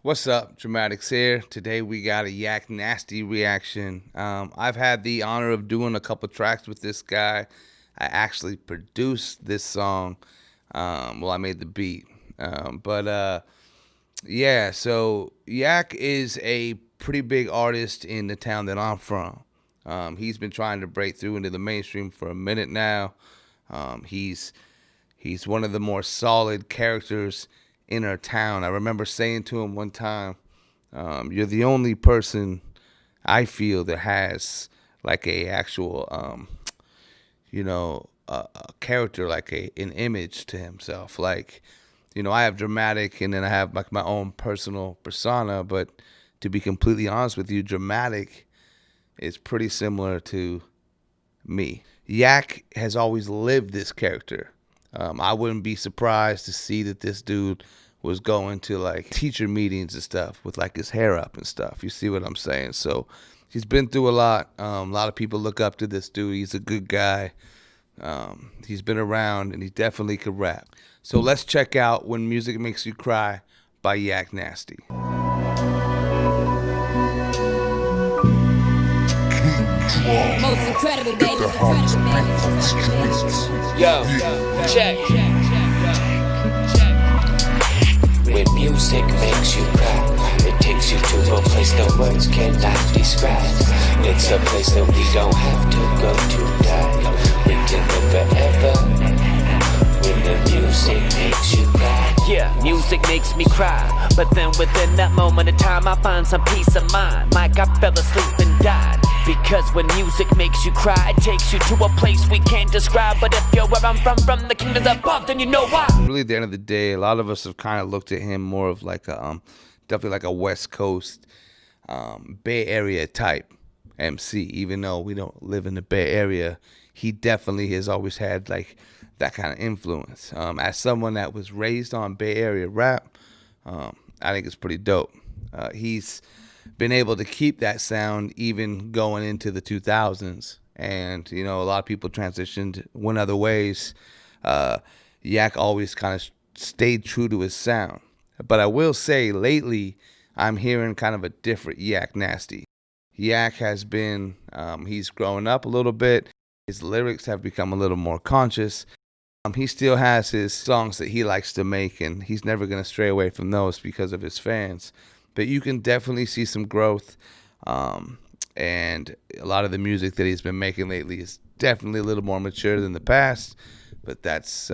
What's up, Dramatics here. Today we got a Yak Nasty reaction. I've had the honor of doing a couple tracks with this guy. I actually produced this song. I made the beat. Yeah, so Yak is a pretty big artist in the town that I'm from. He's been trying to break through into the mainstream for a minute now. He's one of the more solid characters in our town. I remember saying to him one time, you're the only person I feel that has like a actual, a character, like an image to himself. Like, I have Drumatic and then I have like my own personal persona, but to be completely honest with you, Drumatic is pretty similar to me. Yak has always lived this character. I wouldn't be surprised to see that this dude was going to like teacher meetings and stuff with like his hair up and stuff. You see what I'm saying? So he's been through a lot. A lot of people look up to this dude. He's a good guy. He's been around and he definitely could rap. So let's check out When Music Makes You Cry by Yak Nasty. Most incredible, baby. Yo, check. When music makes you cry, it takes you to a place the words cannot describe. It's a place that we don't have to go to die. We can live forever. When the music makes you cry. Yeah, music makes me cry, but then within that moment of time I find some peace of mind, like I fell asleep and died. Because when music makes you cry, it takes you to a place we can't describe. But if you're where I'm from the kingdoms above, then you know why. Really, at the end of the day, a lot of us have kind of looked at him more of like a, definitely like a West Coast, Bay Area type MC. Even though we don't live in the Bay Area, he definitely has always had like that kind of influence. As someone that was raised on Bay Area rap, I think it's pretty dope. He's been able to keep that sound even going into the 2000s. And, a lot of people transitioned, went other ways. Yak always kind of stayed true to his sound. But I will say lately, I'm hearing kind of a different Yak Nasty. Yak has been, he's growing up a little bit. His lyrics have become a little more conscious. He still has his songs that he likes to make, and he's never going to stray away from those because of his fans. But you can definitely see some growth, and a lot of the music that he's been making lately is definitely a little more mature than the past, but that's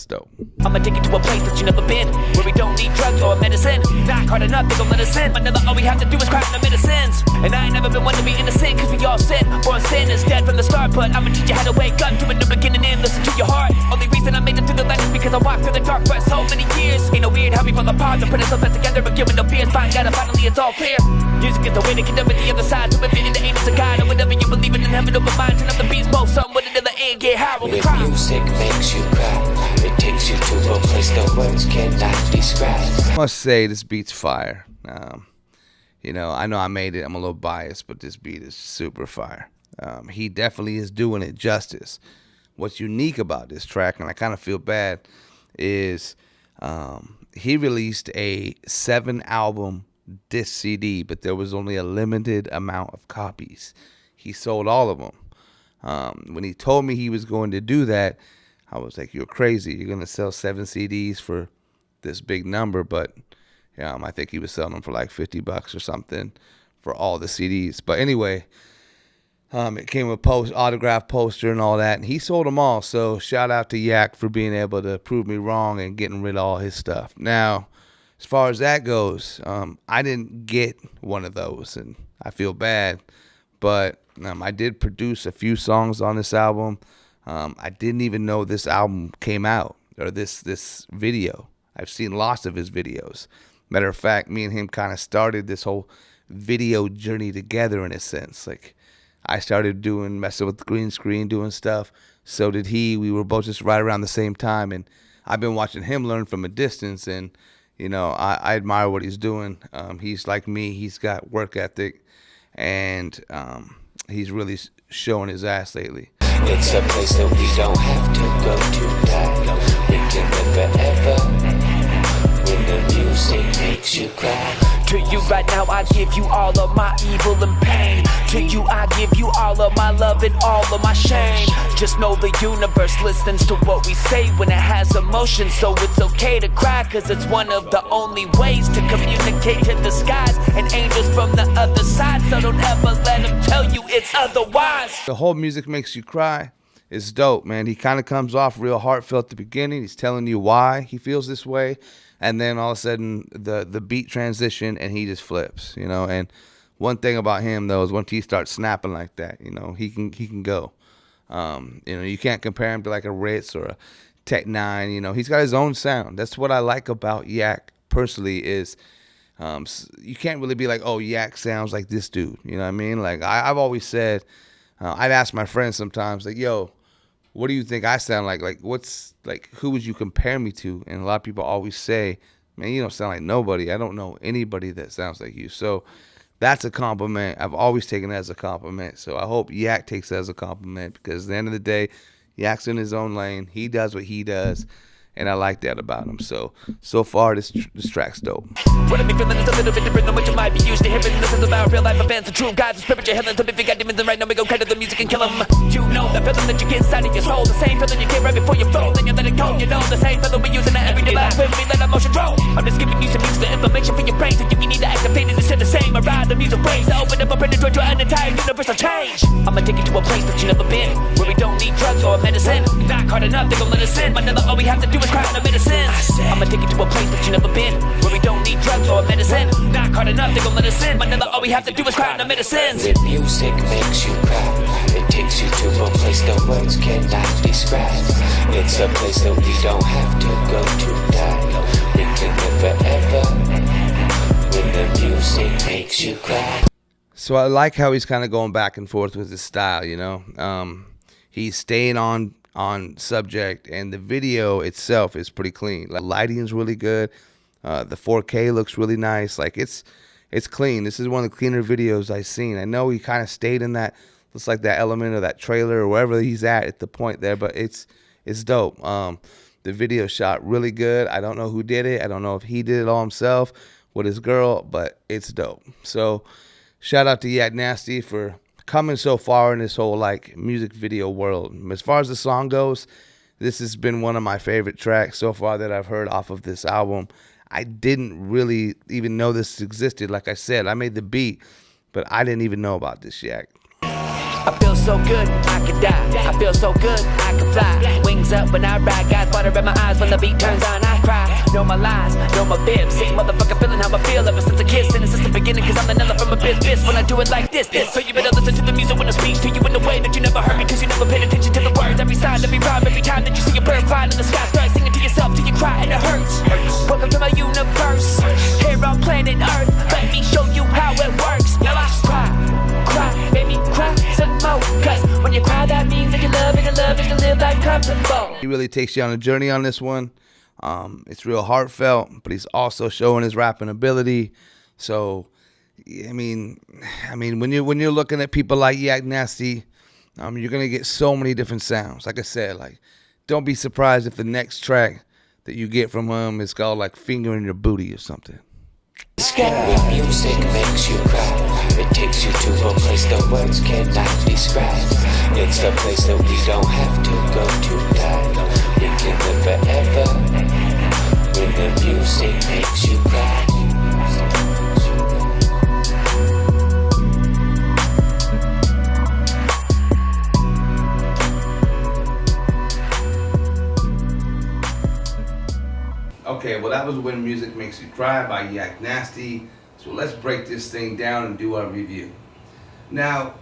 dope. I'ma take you to a place that you never been, where we don't need drugs or medicine. Knock hard enough, they gon' let us in. Manila, all we have to do is cry the medicines. And I ain't never been one to be innocent, cause we all sin. Born sin is dead from the start, but I'ma teach you how to wake up to a new beginning and listen to your heart. Only reason I made it through the light is because I walked through the dark for so many years. Ain't no weird how we fall apart, to put us all back together, but giving no fears. Find out, finally it's all clear. Music is the way to get up at the other side, so if it in the angels of God, or whatever you believe in heaven, open mind, turn up the beats, both something with another end, get high, when we cry. When music makes you cry, it takes you to a place the words cannot describe. I must say, this beat's fire. I know I made it. I'm a little biased, but this beat is super fire. He definitely is doing it justice. What's unique about this track, and I kind of feel bad, is he released a 7-album disc CD, but there was only a limited amount of copies. He sold all of them. When he told me he was going to do that, I was like, you're crazy. You're going to sell 7 CDs for this big number. But I think he was selling them for like $50 or something for all the CDs. But anyway, it came with autograph poster and all that. And he sold them all. So shout out to Yak for being able to prove me wrong and getting rid of all his stuff. Now, as far as that goes, I didn't get one of those. And I feel bad. But I did produce a few songs on this album. I didn't even know this album came out, or this video. I've seen lots of his videos. Matter of fact, me and him kind of started this whole video journey together in a sense. Like, I started messing with the green screen, doing stuff. So did he. We were both just right around the same time. And I've been watching him learn from a distance. And, I admire what he's doing. He's like me. He's got work ethic. And he's really showing his ass lately. It's a place that we don't have to go to die. We can live forever. When the music music makes you cry. To you right now I give you all of my evil and pain. To you I give you all of my love and all of my shame. Just know the universe listens to what we say when it has emotion. So it's okay to cry, cause it's one of the only ways to communicate to the skies and angels from the other side. So don't ever let them tell you it's otherwise. The whole music makes you cry. It's dope, man. He kind of comes off real heartfelt at the beginning. He's telling you why he feels this way. And then all of a sudden, the beat transition, and he just flips, you know. And one thing about him, though, is once he starts snapping like that, you know, he can go. You know, you can't compare him to like a Ritz or a Tech 9. You know, he's got his own sound. That's what I like about Yak personally is you can't really be like, oh, Yak sounds like this dude. You know what I mean? Like I've always said, I've asked my friends sometimes, like, yo, what do you think I sound like? Like, who would you compare me to? And a lot of people always say, man, you don't sound like nobody. I don't know anybody that sounds like you. So that's a compliment. I've always taken it as a compliment. So I hope Yak takes it as a compliment, because at the end of the day, Yak's in his own lane. He does what he does. And I like that about him. So far, this track's dope. What I be feeling is a little bit different than what you might be used to hearing. This is about real life events and true God's spirit. You're healing. So if you got demons, then right now we go credit the music and kill them. You know the feeling that you get inside of your soul. The same feeling you get right before you roll. Then you let it go. You know the same feeling we use in our everyday life when we let emotion roll. I'm just giving you some useful information for your brain, so you need to activate it instead of the same. Around the music waves to open up a door to an entire universal change. I'ma take you to a place that you never been, where we don't need drugs or medicine. Not hard enough, they gon' let us in. But now all we have to do is cry on the medicine. I'ma take you to a place that you never been, where we don't need drugs or medicine. Not hard enough, they gon' let us in. But now all we have to do is cry on the medicines. When music makes you cry, it takes you to a place that words cannot describe. It's a place that we don't have to go to die. We can live forever when the music makes you cry. So I like how he's kind of going back and forth with his style, you know. He's staying on subject, and the video itself is pretty clean. Like, lighting is really good. The 4K looks really nice. Like, it's clean. This is one of the cleaner videos I've seen. I know he kind of stayed in that, looks like that element of that trailer or wherever he's at the point there, but it's dope. The video shot really good. I don't know who did it. I don't know if he did it all himself with his girl, but it's dope. So shout out to Yak Nasty for coming so far in this whole like music video world. As far as the song goes, this has been one of my favorite tracks so far that I've heard off of this album. I didn't really even know this existed. Like I said, I made the beat, but I didn't even know about this Yak. I feel so good, I could die. I feel so good, I could fly. Wings up when I ride, got water in my eyes when the beat turns on, I cry. Know my lies, know my bibs. Sick motherfucker feeling how I feel ever since a kid. Since the beginning, cause I'm the Nilla from a biz when I do it like this. So you better listen to the music when I speak to you in a way that you never heard me, cause you never paid attention to the words. Every sign, every rhyme, every time that you see a bird flying in the sky, start singing to yourself till you cry and it hurts. Welcome to my universe, here on planet Earth. Let me show you how it works. Now I cry, baby, cry some more. Cause when you cry, that means that you love it, and love is to live life comfortable. He really takes you on a journey on this one. It's real heartfelt, but he's also showing his rapping ability. So, I mean, when you're looking at people like Yak Nasty, you're gonna get so many different sounds. Like I said, like, don't be surprised if the next track that you get from him is called like "Finger in Your Booty" or something. When music makes you cry, it takes you to a place that words cannot describe. It's a place that we don't have to go to die. We can live forever when the music makes you cry. Okay, well, that was When Music Makes You Cry by Yak Nasty. So let's break this thing down and do our review. Now,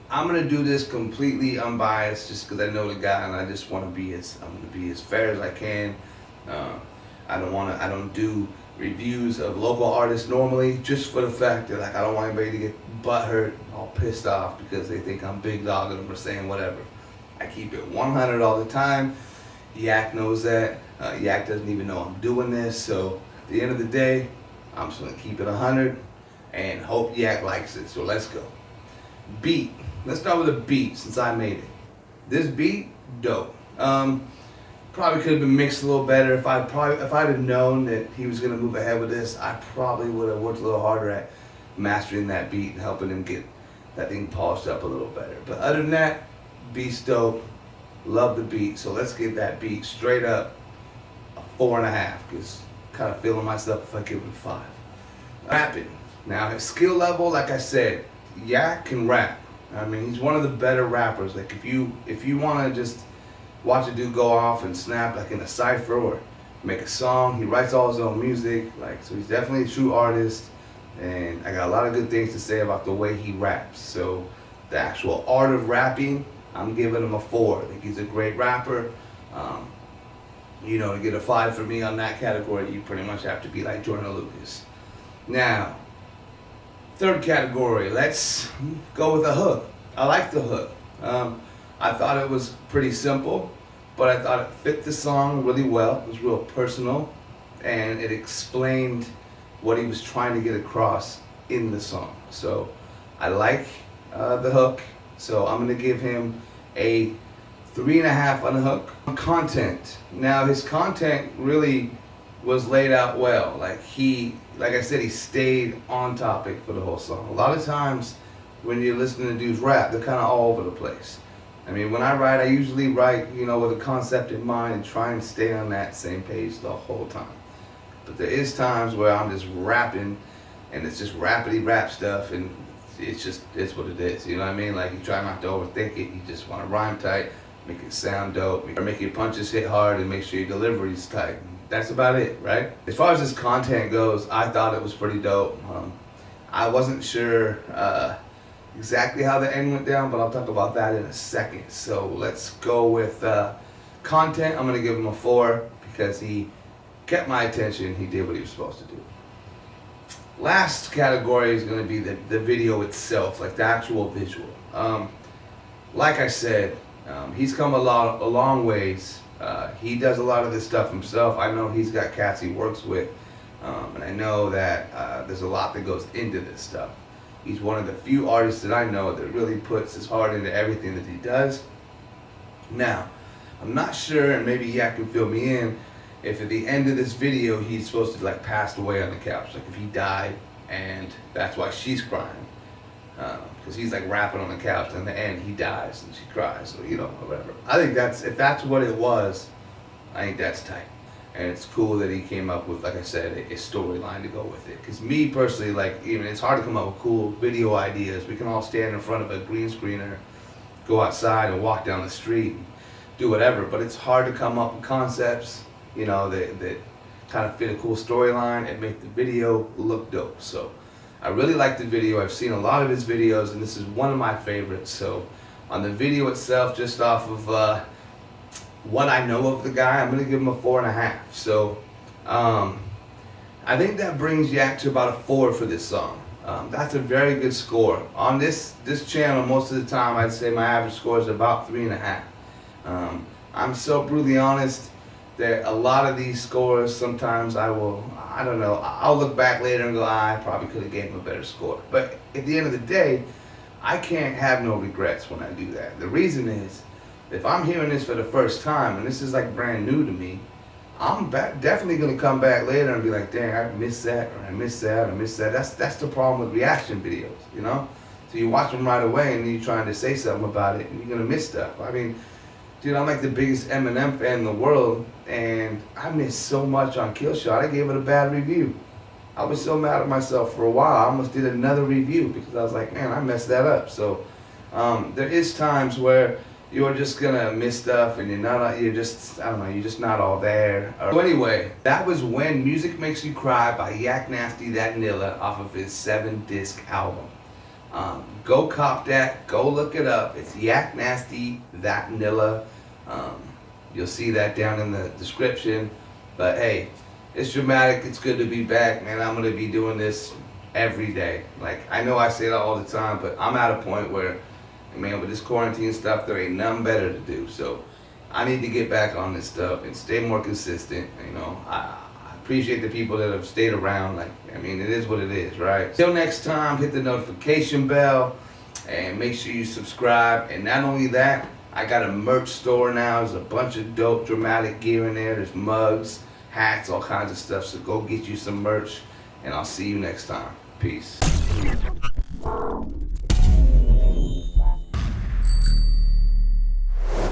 I'm gonna do this completely unbiased, just because I know the guy and I just want to be as fair as I can. I don't do reviews of local artists normally, just for the fact that, like, I don't want anybody to get butthurt, all pissed off because they think I'm big dogging them or saying whatever. I keep it 100 all the time. Yak knows that. Yak doesn't even know I'm doing this. So at the end of the day, I'm just gonna keep it 100 and hope Yak likes it. So let's go. Beat. Let's start with a beat since I made it. This beat, dope. Probably could have been mixed a little better. If I'd have known that he was gonna move ahead with this, I probably would have worked a little harder at mastering that beat and helping him get that thing polished up a little better. But other than that, beat's dope. Love the beat. So let's give that beat straight up a 4.5, because kind of feeling myself if I give it a 5. Rapping. Now his skill level, like I said, Yak can rap. I mean, he's one of the better rappers. Like if you want to just watch a dude go off and snap like in a cypher or make a song, he writes all his own music. Like, so he's definitely a true artist, and I got a lot of good things to say about the way he raps. So the actual art of rapping, I'm giving him a 4. I think he's a great rapper. You know, to get a 5 for me on that category, you pretty much have to be like Jordan Lucas. Now, third category, let's go with a hook. I like the hook. I thought it was pretty simple, but I thought it fit the song really well. It was real personal, and it explained what he was trying to get across in the song. So I like the hook, so I'm gonna give him a 3.5 on the hook. Content. Now his content really was laid out well. Like I said, he stayed on topic for the whole song. A lot of times when you're listening to dudes rap, they're kind of all over the place. I mean, when I write, I usually write, you know, with a concept in mind and try and stay on that same page the whole time. But there is times where I'm just rapping and it's just rapidy rap stuff, and it's what it is. You know what I mean? Like, you try not to overthink it. You just want to rhyme tight, make it sound dope, or make your punches hit hard and make sure your delivery's tight. That's about it, right? As far as his content goes, I thought it was pretty dope. I wasn't sure exactly how the end went down, but I'll talk about that in a second. So let's go with content. I'm gonna give him a 4 because he kept my attention. He did what he was supposed to do. Last category is gonna be the video itself, like the actual visual. Like I said, he's come a long ways. He does a lot of this stuff himself. I know he's got cats he works with, and I know that there's a lot that goes into this stuff. He's one of the few artists that I know that really puts his heart into everything that he does. Now, I'm not sure, and maybe Yak can fill me in, if at the end of this video he's supposed to like pass away on the couch, like if he died and that's why she's crying. Because he's like rapping on the couch, and in the end he dies and she cries, or you know, whatever. I think if that's what it was, I think that's tight. And it's cool that he came up with, like I said, a storyline to go with it. Because me personally, like, even it's hard to come up with cool video ideas. We can all stand in front of a green screener, go outside and walk down the street and do whatever, but it's hard to come up with concepts, you know, that kind of fit a cool storyline and make the video look dope. So I really like the video. I've seen a lot of his videos, and this is one of my favorites. So on the video itself, just off of what I know of the guy, I'm going to give him a 4.5. So I think that brings Yak to about a 4 for this song. That's a very good score. On this channel, most of the time, I'd say my average score is about 3.5. I'm so brutally honest that a lot of these scores, sometimes I don't know, I'll look back later and go, I probably could have gave him a better score. But at the end of the day, I can't have no regrets when I do that. The reason is, if I'm hearing this for the first time and this is like brand new to me, I'm definitely gonna come back later and be like, dang, I missed that, or I missed that, or I missed that. That's the problem with reaction videos, you know? So you watch them right away and then you're trying to say something about it and you're gonna miss stuff. I mean, dude, I'm like the biggest Eminem fan in the world, and I missed so much on Killshot. I gave it a bad review. I was so mad at myself for a while. I almost did another review because I was like, man, I messed that up. So there is times where you're just gonna miss stuff and you're just not all there. So anyway, that was When Music Makes You Cry by Yak Nasty That Nilla off of his 7-disc album. Go cop that, go look it up. It's Yak Nasty That Nilla. You'll see that down in the description. But hey, it's dramatic, it's good to be back, man. I'm gonna be doing this every day. Like, I know I say that all the time, but I'm at a point where, man, with this quarantine stuff, there ain't nothing better to do. So I need to get back on this stuff and stay more consistent. You know, I appreciate the people that have stayed around. Like, I mean, it is what it is, right? Till next time, hit the notification bell and make sure you subscribe. And not only that, I got a merch store now. There's a bunch of dope Drumatic gear in there. There's mugs, hats, all kinds of stuff. So go get you some merch, and I'll see you next time. Peace.